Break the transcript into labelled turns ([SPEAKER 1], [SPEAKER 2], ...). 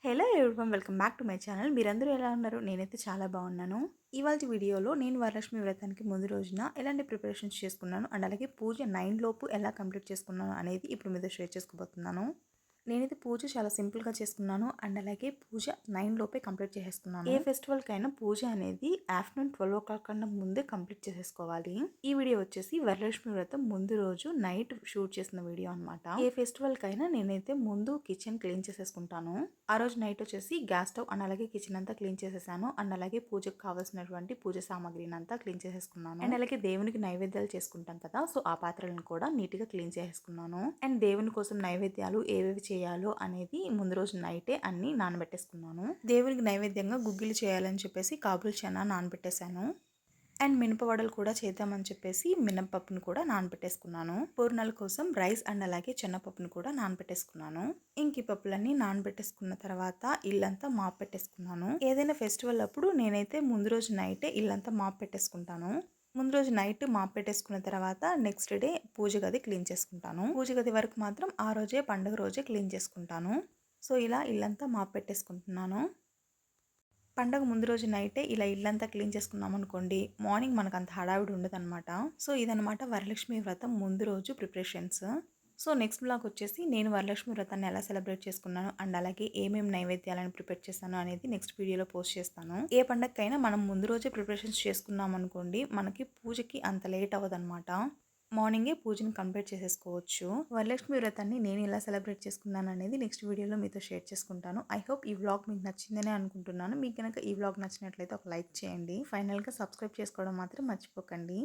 [SPEAKER 1] Hello everyone, welcome back to my channel. మీరందరూ ఎలా ఉన్నారు? నేనైతే చాలా బాగున్నాను. ఇవాళ వీడియోలో నేను వరలక్ష్మి వ్రతానికి ముందు రోజున ఎలాంటి ప్రిపరేషన్స్ చేసుకున్నాను అండ్ అలాగే పూజ 9 లోపు ఎలా కంప్లీట్ చేసుకున్నాను అనేది ఇప్పుడు మీతో షేర్ చేసుకోబోతున్నాను. నేనైతే పూజ చాలా సింపుల్గా చేసుకున్నాను అండ్ అలాగే పూజ 9 లోపే కంప్లీట్ చేసేసుకున్నాను. ఏ ఫెస్టివల్కైనా పూజ అనేది ఆఫ్టర్నూన్ 12 o'clock కన్నా ముందే కంప్లీట్ చేసేసుకోవాలి. ఈ వీడియో వచ్చేసి వరలక్ష్మి వ్రతం ముందు రోజు నైట్ షూట్ చేసిన వీడియో అనమాట. ఏ ఫెస్టివల్కైనా నేనైతే ముందు కిచెన్ క్లీన్ చేసేసుకుంటాను. ఆ రోజు నైట్ వచ్చేసి గ్యాస్ స్టవ్ అండ్ అలాగే కిచెన్ అంతా క్లీన్ చేసేసాను అండ్ అలాగే పూజకు కావాల్సినటువంటి పూజ సామాగ్రిని అంతా క్లీన్ చేసేసుకున్నాను. అండ్ అలాగే దేవునికి నైవేద్యాలు చేసుకుంటాం కదా, సో ఆ పాత్రలను కూడా నీట్ గా క్లీన్ చేసేసుకున్నాను. అండ్ దేవుని కోసం నైవేద్యాలు ఏవేవి చేయాలో అనేది ముందు రోజు నైటే అన్ని నానబెట్టేసుకున్నాను. దేవునికి నైవేద్యంగా గుగ్గిలు చేయాలని చెప్పేసి కాబుల్ చనా నానబెట్టేశాను. అండ్ మినపవడలు కూడా చేద్దామని చెప్పేసి మినపప్పును కూడా నానబెట్టేసుకున్నాను. పూర్ణాల కోసం రైస్ అండ్ అలాగే శనగపప్పును కూడా నానబెట్టేసుకున్నాను. ఇంక ఈ పప్పులన్నీ నానబెట్టేసుకున్న తర్వాత ఇల్లంతా మాప్ పెట్టేసుకున్నాను. ఏదైనా ఫెస్టివల్ అప్పుడు నేనైతే ముందు రోజు నైటే ఇల్లంతా మాప్ పెట్టేసుకుంటాను. ముందు రోజు నైట్ మాప్ పెట్టేసుకున్న తర్వాత నెక్స్ట్ డే పూజ గది క్లీన్ చేసుకుంటాను. పూజ గది వరకు మాత్రం ఆ రోజే పండుగ రోజే క్లీన్ చేసుకుంటాను. సో ఇలా ఇల్లంతా మాప్ పెట్టేసుకుంటున్నాను. పండగ ముందు రోజు నైటే ఇలా ఇల్లంతా క్లీన్ చేసుకున్నాం అనుకోండి, మార్నింగ్ మనకు అంత హడావిడి ఉండదన్నమాట. సో ఇదనమాట వరలక్ష్మి వ్రతం ముందు రోజు ప్రిపరేషన్స్. సో నెక్స్ట్ బ్లాగ్ వచ్చేసి నేను వరలక్ష్మి వ్రతాన్ని ఎలా సెలబ్రేట్ చేసుకున్నాను అండ్ అలాగే ఏమేమి నైవేద్యాలను ప్రిపేర్ చేస్తాను అనేది నెక్స్ట్ వీడియోలో పోస్ట్ చేస్తాను. ఏ పండగకైనా మనం ముందు రోజే ప్రిపరేషన్స్ చేసుకున్నాం అనుకోండి, మనకి పూజకి అంత లేట్ అవ్వదన్నమాట. మార్నింగే పూజని కంప్లీట్ చేసేసుకోవచ్చు. వరలక్ష్మి వ్రతాన్ని నేను ఎలా సెలబ్రేట్ చేసుకున్నాను అనేది నెక్స్ట్ వీడియోలో మీతో షేర్ చేసుకుంటాను. ఐ హోప్ ఈ వ్లాగ్ మీకు నచ్చిందనే అనుకుంటున్నాను. మీకు కనుక ఈ వ్లాగ్ నచ్చినట్లయితే ఒక లైక్ చేయండి. ఫైనల్గా సబ్స్క్రైబ్ చేసుకోవడం మాత్రం మర్చిపోకండి.